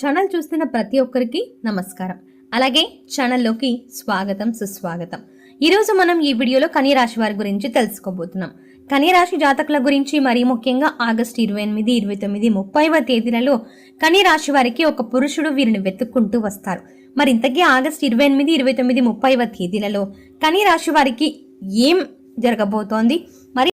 Channel చూస్తున్న ప్రతి ఒక్కరికి నమస్కారం. అలాగే ఛానల్లోకి స్వాగతం, సుస్వాగతం. ఈరోజు మనం ఈ వీడియోలో కన్య రాశి వారి గురించి తెలుసుకోబోతున్నాం. కన్య రాశి జాతకుల గురించి మరీ ముఖ్యంగా ఆగస్టు 28, 29, 30వ తేదీలలో కన్య రాశి వారికి ఒక పురుషుడు వీరిని వెతుక్కుంటూ వస్తారు. మరి ఇంతకీ ఆగస్టు 28, 29, 30వ తేదీలలో కన్య రాశి వారికి ఏం జరగబోతోంది? మరి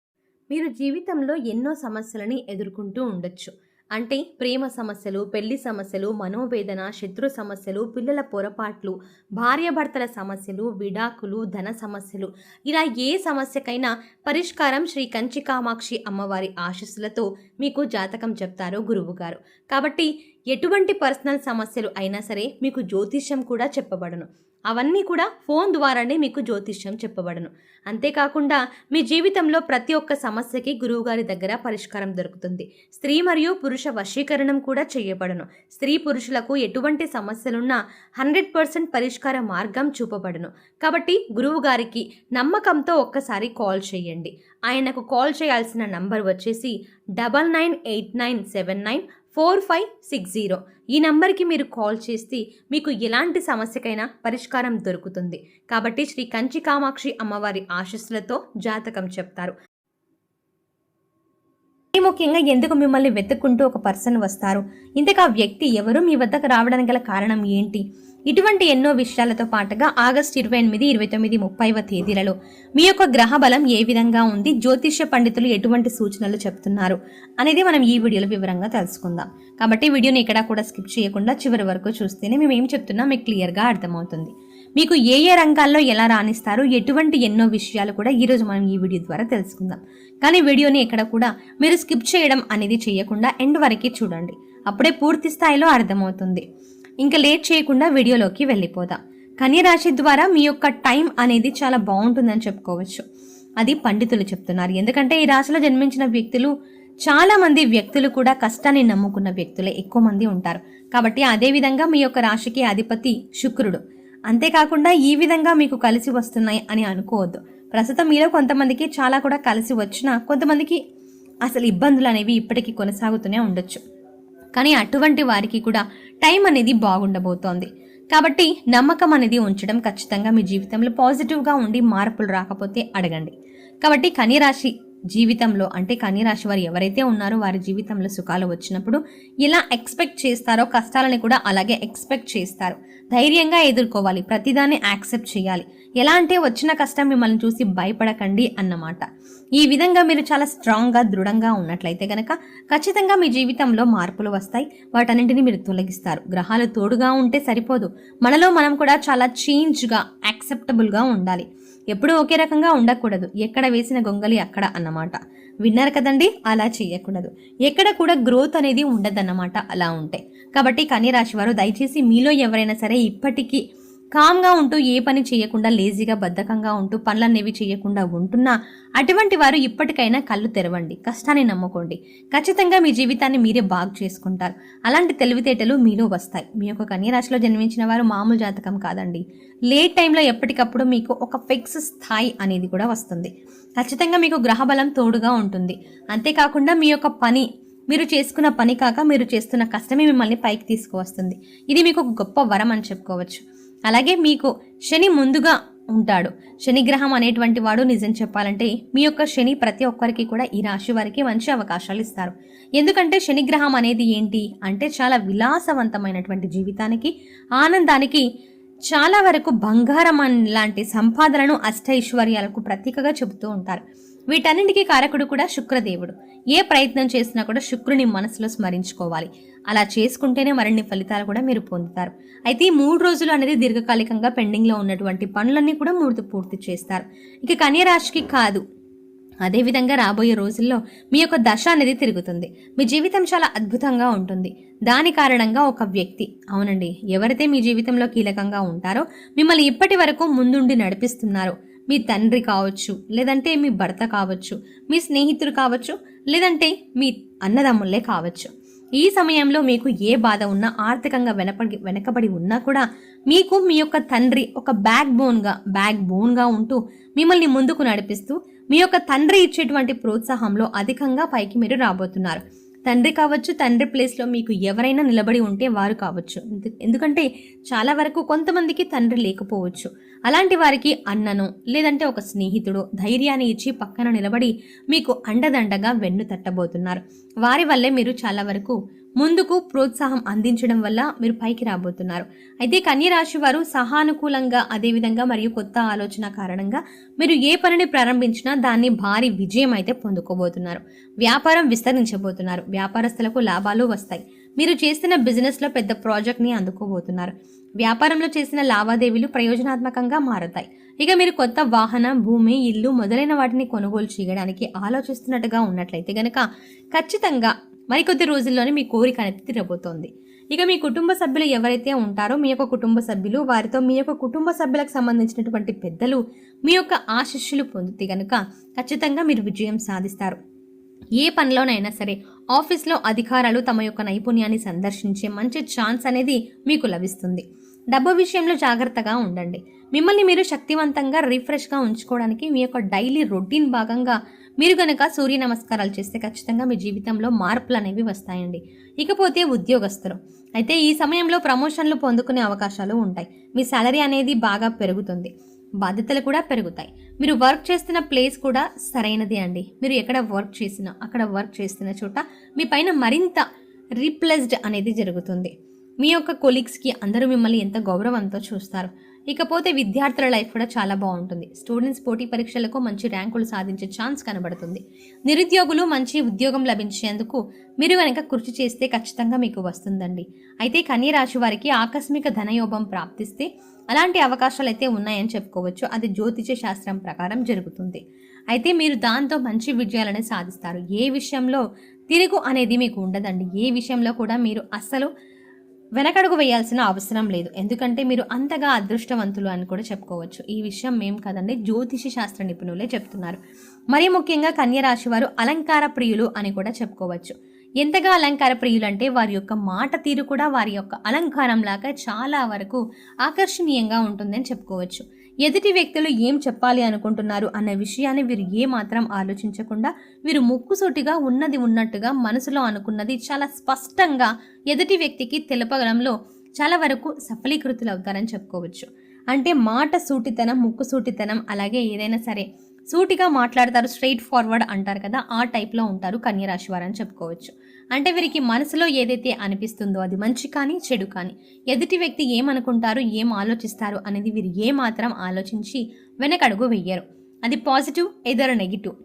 మీరు జీవితంలో ఎన్నో సమస్యలని ఎదుర్కొంటూ ఉండొచ్చు. అంటే ప్రేమ సమస్యలు, పెళ్లి సమస్యలు, మనోవేదన, శత్రు సమస్యలు, పిల్లల పొరపాట్లు, భార్యాభర్తల సమస్యలు, విడాకులు, ధన సమస్యలు, ఇలా ఏ సమస్యకైనా పరిష్కారం శ్రీ కంచి కామాక్షి అమ్మవారి ఆశీస్సులతో మీకు జాతకం చెప్తారు గురువుగారు. కాబట్టి ఎటువంటి పర్సనల్ సమస్యలు అయినా సరే మీకు జ్యోతిష్యం కూడా చెప్పబడను. అవన్నీ కూడా ఫోన్ ద్వారానే మీకు జ్యోతిష్యం చెప్పబడను. అంతేకాకుండా మీ జీవితంలో ప్రతి ఒక్క సమస్యకి గురువుగారి దగ్గర పరిష్కారం దొరుకుతుంది. స్త్రీ మరియు పురుష వశీకరణం కూడా చేయబడను. స్త్రీ పురుషులకు ఎటువంటి సమస్యలున్నా 100% పరిష్కార మార్గం చూపబడను. కాబట్టి గురువుగారికి నమ్మకంతో ఒక్కసారి కాల్ చేయండి. ఆయనకు కాల్ చేయాల్సిన నంబర్ వచ్చేసి 9989794560. ఈ నంబర్కి మీరు కాల్ చేస్తే మీకు ఎలాంటి సమస్యకైనా పరిష్కారం దొరుకుతుంది. కాబట్టి శ్రీ కంచి కామాక్షి అమ్మవారి ఆశీస్సులతో జాతకం చెప్తారు. ముఖ్యంగా ఎందుకు మిమ్మల్ని వెతుక్కుంటూ ఒక పర్సన్ వస్తారు, ఇంతకు ఆ వ్యక్తి ఎవరు, మీ వద్దకు రావడానికి గల కారణం ఏంటి, ఇటువంటి ఎన్నో విషయాలతో పాటుగా ఆగస్టు 28, 29, 30వ తేదీలలో మీ యొక్క గ్రహ బలం ఏ విధంగా ఉంది, జ్యోతిష్య పండితులు ఎటువంటి సూచనలు చెప్తున్నారు అనేది మనం ఈ వీడియోలో వివరంగా తెలుసుకుందాం. కాబట్టి వీడియోని ఎక్కడా కూడా స్కిప్ చేయకుండా చివరి వరకు చూస్తేనే మేము ఏం చెప్తున్నా మీకు క్లియర్గా అర్థమవుతుంది. మీకు ఏ ఏ రంగాల్లో ఎలా రాణిస్తారు, ఎటువంటి ఎన్నో విషయాలు కూడా ఈరోజు మనం ఈ వీడియో ద్వారా తెలుసుకుందాం. కానీ వీడియోని ఎక్కడ కూడా మీరు స్కిప్ చేయడం అనేది చేయకుండా ఎండ్ వరకు చూడండి. అప్పుడే పూర్తి స్థాయిలో అర్థమవుతుంది. ఇంకా లేట్ చేయకుండా వీడియోలోకి వెళ్ళిపోదాం. కన్య రాశి ద్వారా మీ యొక్క టైం అనేది చాలా బాగుంటుందని చెప్పుకోవచ్చు. అది పండితులు చెప్తున్నారు. ఎందుకంటే ఈ రాశిలో జన్మించిన వ్యక్తులు, చాలా మంది వ్యక్తులు కూడా కష్టాన్ని నమ్ముకున్న వ్యక్తులే ఎక్కువ మంది ఉంటారు. కాబట్టి అదే విధంగా మీ యొక్క రాశికి అధిపతి శుక్రుడు. అంతేకాకుండా ఈ విధంగా మీకు కలిసి వస్తున్నాయి అని అనుకోవద్దు. ప్రస్తుతం మీలో కొంతమందికి చాలా కూడా కలిసి వచ్చినా కొంతమందికి అసలు ఇబ్బందులు అనేవి ఇప్పటికీ కొనసాగుతూనే ఉండొచ్చు. కానీ అటువంటి వారికి కూడా టైం అనేది బాగుండబోతోంది. కాబట్టి నమ్మకం అనేది ఉంచడం ఖచ్చితంగా మీ జీవితంలో పాజిటివ్గా ఉండి మార్పులు రాకపోతే అడగండి. కాబట్టి కన్యరాశి జీవితంలో, అంటే కన్యరాశి వారు ఎవరైతే ఉన్నారో వారి జీవితంలో సుఖాలు వచ్చినప్పుడు ఎలా ఎక్స్పెక్ట్ చేస్తారో కష్టాలని కూడా అలాగే ఎక్స్పెక్ట్ చేస్తారు. ధైర్యంగా ఎదుర్కోవాలి, ప్రతిదాన్ని యాక్సెప్ట్ చేయాలి. ఎలా అంటే వచ్చిన కష్టం మిమ్మల్ని చూసి భయపడకండి అన్నమాట. ఈ విధంగా మీరు చాలా స్ట్రాంగ్గా, దృఢంగా ఉన్నట్లయితే గనక ఖచ్చితంగా మీ జీవితంలో మార్పులు వస్తాయి. వాటన్నింటినీ మీరు తొలగిస్తారు. గ్రహాలు తోడుగా ఉంటే సరిపోదు, మనలో మనం కూడా చాలా చేంజ్గా, యాక్సెప్టబుల్గా ఉండాలి. ఎప్పుడూ ఒకే రకంగా ఉండకూడదు. ఎక్కడ వేసిన గొంగలి అక్కడ అన్నమాట. విన్నారు కదండి, అలా చేయకూడదు. ఎక్కడ కూడా గ్రోత్ అనేది ఉండదన్నమాట అలా ఉంటే. కాబట్టి కన్య రాశి వారు దయచేసి మీలో ఎవరైనా సరే ఇప్పటికీ కామ్గా ఉంటూ ఏ పని చేయకుండా, లేజీగా, బద్ధకంగా ఉంటూ పనులనేవి చేయకుండా ఉంటున్నా అటువంటి వారు ఇప్పటికైనా కళ్ళు తెరవండి. కష్టాన్ని నమ్ముకోండి. ఖచ్చితంగా మీ జీవితాన్ని మీరే బాగు చేసుకుంటారు. అలాంటి తెలివితేటలు మీలో వస్తాయి. మీ యొక్క కన్య రాశిలో జన్మించిన వారు మామూలు జాతకం కాదండి. లేట్ టైంలో ఎప్పటికప్పుడు మీకు ఒక ఫిక్స్ స్థాయి అనేది కూడా వస్తుంది. ఖచ్చితంగా మీకు గ్రహబలం తోడుగా ఉంటుంది. అంతేకాకుండా మీ యొక్క పని, మీరు చేసుకున్న పని కాక మీరు చేస్తున్న కష్టమే మిమ్మల్ని పైకి తీసుకువస్తుంది. ఇది మీకు ఒక గొప్ప వరం అని చెప్పుకోవచ్చు. అలాగే మీకు శని ముందుగా ఉంటాడు. శని గ్రహం అనేటువంటి వాడు నిజం చెప్పాలంటే మీ యొక్క శని ప్రతి ఒక్కరికి కూడా ఈ రాశి వారికి మంచి అవకాశాలు ఇస్తారు. ఎందుకంటే శని గ్రహం అనేది ఏంటి అంటే చాలా విలాసవంతమైనటువంటి జీవితానికి, ఆనందానికి, చాలా వరకు బంగారం లాంటి సంపాదనను, అష్టైశ్వర్యాలకు ప్రతీకగా చెబుతూ ఉంటారు. వీటన్నింటికీ కారకుడు కూడా శుక్రదేవుడు. ఏ ప్రయత్నం చేసినా కూడా శుక్రుని మనసులో స్మరించుకోవాలి. అలా చేసుకుంటేనే మరిన్ని ఫలితాలు కూడా మీరు పొందుతారు. అయితే ఈ 3 రోజులు అనేది దీర్ఘకాలికంగా పెండింగ్లో ఉన్నటువంటి పనులన్నీ కూడా పూర్తి చేస్తారు. ఇక కన్య రాశికి కాదు, అదేవిధంగా రాబోయే రోజుల్లో మీ యొక్క దశ అనేది తిరుగుతుంది. మీ జీవితం చాలా అద్భుతంగా ఉంటుంది. దాని కారణంగా ఒక వ్యక్తి, అవునండి, ఎవరైతే మీ జీవితంలో కీలకంగా ఉంటారో, మిమ్మల్ని ఇప్పటి వరకు ముందుండి నడిపిస్తున్నారో, మీ తండ్రి కావచ్చు, లేదంటే మీ భర్త కావచ్చు, మీ స్నేహితుడు కావచ్చు, లేదంటే మీ అన్నదమ్ములే కావచ్చు. ఈ సమయంలో మీకు ఏ బాధ ఉన్నా, ఆర్థికంగా వెనకబడి ఉన్నా కూడా మీకు మీ యొక్క తండ్రి ఒక బ్యాక్ బోన్గా ఉంటూ మిమ్మల్ని ముందుకు నడిపిస్తూ మీ యొక్క తండ్రి ఇచ్చేటువంటి ప్రోత్సాహంలో అధికంగా పైకి మీరు రాబోతున్నారు. తండ్రి కావచ్చు, తండ్రి ప్లేస్లో మీకు ఎవరైనా నిలబడి ఉంటే వారు కావచ్చు. ఎందుకంటే చాలా వరకు కొంతమందికి తండ్రి లేకపోవచ్చు. అలాంటి వారికి అన్నను లేదంటే ఒక స్నేహితుడు ధైర్యాన్ని ఇచ్చి పక్కన నిలబడి మీకు అండదండగా వెన్ను తట్టబోతున్నారు. వారి వల్లే మీరు చాలా వరకు ముందుకు ప్రోత్సాహం అందించడం వల్ల మీరు పైకి రాబోతున్నారు. అయితే కన్యరాశి వారు సహానుకూలంగా అదేవిధంగా మరియు కొత్త ఆలోచన కారణంగా మీరు ఏ పనిని ప్రారంభించినా దాన్ని భారీ విజయం అయితే పొందుకోబోతున్నారు. వ్యాపారం విస్తరించబోతున్నారు. వ్యాపారస్తులకు లాభాలు వస్తాయి. మీరు చేస్తున్న బిజినెస్లో పెద్ద ప్రాజెక్ట్ని అందుకోబోతున్నారు. వ్యాపారంలో చేసిన లావాదేవీలు ప్రయోజనాత్మకంగా మారతాయి. ఇక మీరు కొత్త వాహన, భూమి, ఇల్లు మొదలైన వాటిని కొనుగోలు చేయడానికి ఆలోచిస్తున్నట్టుగా ఉన్నట్లయితే గనక ఖచ్చితంగా మరికొద్ది రోజుల్లోనే మీ కోరిక అనేది తీరబోతోంది. ఇక మీ కుటుంబ సభ్యులు ఎవరైతే ఉంటారో మీ యొక్క కుటుంబ సభ్యులు వారితో మీ యొక్క కుటుంబ సభ్యులకు సంబంధించినటువంటి పెద్దలు మీ యొక్క ఆశీస్సులు పొందితే గనుక ఖచ్చితంగా మీరు విజయం సాధిస్తారు. ఏ పనిలోనైనా సరే ఆఫీస్లో అధికారులు తమ యొక్క నైపుణ్యాన్ని సందర్శించే మంచి ఛాన్స్ అనేది మీకు లభిస్తుంది. డబ్బు విషయంలో జాగ్రత్తగా ఉండండి. మిమ్మల్ని మీరు శక్తివంతంగా రిఫ్రెష్గా ఉంచుకోవడానికి మీ యొక్క డైలీ రొటీన్ భాగంగా మీరు గనక సూర్య నమస్కారాలు చేస్తే ఖచ్చితంగా మీ జీవితంలో మార్పులు అనేవి వస్తాయండి. ఇకపోతే ఉద్యోగస్తులు అయితే ఈ సమయంలో ప్రమోషన్లు పొందుకునే అవకాశాలు ఉంటాయి. మీ సాలరీ అనేది బాగా పెరుగుతుంది. బాధ్యతలు కూడా పెరుగుతాయి. మీరు వర్క్ చేస్తున్న ప్లేస్ కూడా సరైనదే అండి. మీరు ఎక్కడ వర్క్ చేసినా అక్కడ వర్క్ చేస్తున్న చోట మీ పైన మరింత రీప్లేస్డ్ అనేది జరుగుతుంది. మీ యొక్క కొలీగ్స్కి అందరూ మిమ్మల్ని ఎంత గౌరవంతో చూస్తారు. ఇకపోతే విద్యార్థుల లైఫ్ కూడా చాలా బాగుంటుంది. స్టూడెంట్స్ పోటీ పరీక్షలకు మంచి ర్యాంకులు సాధించే ఛాన్స్ కనబడుతుంది. నిరుద్యోగులు మంచి ఉద్యోగం లభించేందుకు మీరు కనుక కృషి చేస్తే ఖచ్చితంగా మీకు వస్తుందండి. అయితే కన్య రాశి వారికి ఆకస్మిక ధనయోగం ప్రాప్తిస్తే అలాంటి అవకాశాలు అయితే ఉన్నాయని చెప్పుకోవచ్చు. అది జ్యోతిష శాస్త్రం ప్రకారం జరుగుతుంది. అయితే మీరు దాంతో మంచి విజయాలను సాధిస్తారు. ఏ విషయంలో తిరుగు అనేది మీకు ఉండదండి. ఏ విషయంలో కూడా మీరు అస్సలు వెనకడుగు వేయాల్సిన అవసరం లేదు. ఎందుకంటే మీరు అంతగా అదృష్టవంతులు అని కూడా చెప్పుకోవచ్చు. ఈ విషయం మేము కదండి, జ్యోతిష శాస్త్ర నిపుణులే చెప్తున్నారు. మరీ ముఖ్యంగా కన్య రాశి వారు అలంకార ప్రియులు అని కూడా చెప్పుకోవచ్చు. ఎంతగా అలంకార ప్రియులు అంటే వారి యొక్క మాట తీరు కూడా వారి యొక్క అలంకారం లాగా చాలా వరకు ఆకర్షణీయంగా ఉంటుందని చెప్పుకోవచ్చు. ఎదుటి వ్యక్తులు ఏం చెప్పాలి అనుకుంటున్నారు అన్న విషయాన్ని వీరు ఏమాత్రం ఆలోచించకుండా వీరు ముక్కుసూటిగా ఉన్నది ఉన్నట్టుగా మనసులో అనుకున్నది చాలా స్పష్టంగా ఎదుటి వ్యక్తికి తెలపడంలో చాలా వరకు సఫలీకృతులు అవుతారని చెప్పుకోవచ్చు. అంటే మాట సూటితనం, ముక్కు సూటితనం, అలాగే ఏదైనా సరే సూటిగా మాట్లాడతారు, స్ట్రైట్ ఫార్వర్డ్ అంటారు కదా, ఆ టైప్లో ఉంటారు కన్యరాశి వారు అని చెప్పుకోవచ్చు. అంటే వీరికి మనసులో ఏదైతే అనిపిస్తుందో అది మంచి కానీ చెడు కానీ ఎదుటి వ్యక్తి ఏమనుకుంటారు, ఏం ఆలోచిస్తారు అనేది వీరు ఏమాత్రం ఆలోచించి వెనకడుగు వెయ్యరు. అది పాజిటివ్ ఎదర్ నెగిటివ్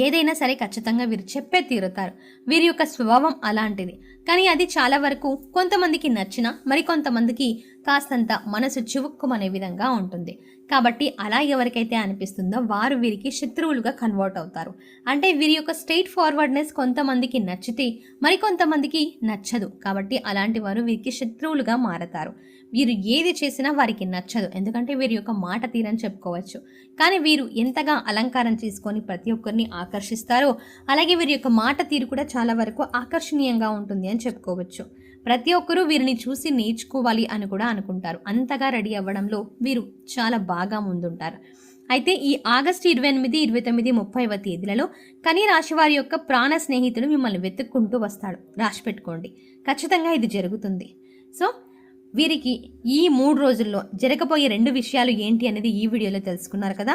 ఏదైనా సరే ఖచ్చితంగా వీరు చెప్పే తీరుతారు. వీరి యొక్క స్వభావం అలాంటిది. కానీ అది చాలా వరకు కొంతమందికి నచ్చినా మరికొంతమందికి కాస్తంత మనసు చివుక్కుమనే విధంగా ఉంటుంది. కాబట్టి అలా ఎవరికైతే అనిపిస్తుందో వారు వీరికి శత్రువులుగా కన్వర్ట్ అవుతారు. అంటే వీరి యొక్క స్ట్రైట్ ఫార్వర్డ్నెస్ కొంతమందికి నచ్చితే మరికొంతమందికి నచ్చదు. కాబట్టి అలాంటి వారు వీరికి శత్రువులుగా మారతారు. వీరు ఏది చేసినా వారికి నచ్చదు. ఎందుకంటే వీరి యొక్క మాట తీరని చెప్పుకోవచ్చు. కానీ వీరు ఎంతగా అలంకారం చేసుకొని ప్రతి ఒక్కరిని ఆకర్షిస్తారో అలాగే వీరి యొక్క మాట తీరు కూడా చాలా వరకు ఆకర్షణీయంగా ఉంటుంది అని చెప్పుకోవచ్చు. ప్రతి ఒక్కరూ వీరిని చూసి నేర్చుకోవాలి అని కూడా అనుకుంటారు. అంతగా రెడీ అవ్వడంలో వీరు చాలా బాగా ముందుంటారు. అయితే ఈ ఆగస్టు 28, 29, 30వ తేదీలలో కన్య రాశి వారి యొక్క ప్రాణ స్నేహితుడు మిమ్మల్ని వెతుక్కుంటూ వస్తాడు. రాసి పెట్టుకోండి, ఖచ్చితంగా ఇది జరుగుతుంది. సో వీరికి ఈ 3 రోజుల్లో జరగబోయే 2 విషయాలు ఏంటి అనేది ఈ వీడియోలో తెలుసుకున్నారు కదా.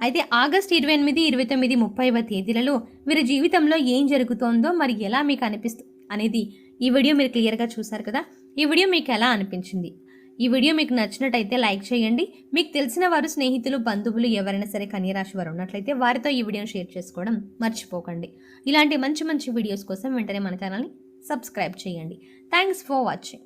అయితే ఆగస్టు 28, 29, 30వ తేదీలలో వీరి జీవితంలో ఏం జరుగుతోందో మరి ఎలా మీకు అనిపిస్తుంది అనేది ఈ వీడియో మీరు క్లియర్గా చూసారు కదా. ఈ వీడియో మీకు ఎలా అనిపించింది? ఈ వీడియో మీకు నచ్చినట్టయితే లైక్ చేయండి. మీకు తెలిసిన వారు, స్నేహితులు, బంధువులు ఎవరైనా సరే కన్య రాశి వారు ఉన్నట్లయితే వారితో ఈ వీడియోని షేర్ చేసుకోవడం మర్చిపోకండి. ఇలాంటి మంచి మంచి వీడియోస్ కోసం వెంటనే మన ఛానల్ని సబ్స్క్రైబ్ చేయండి. Thanks for watching.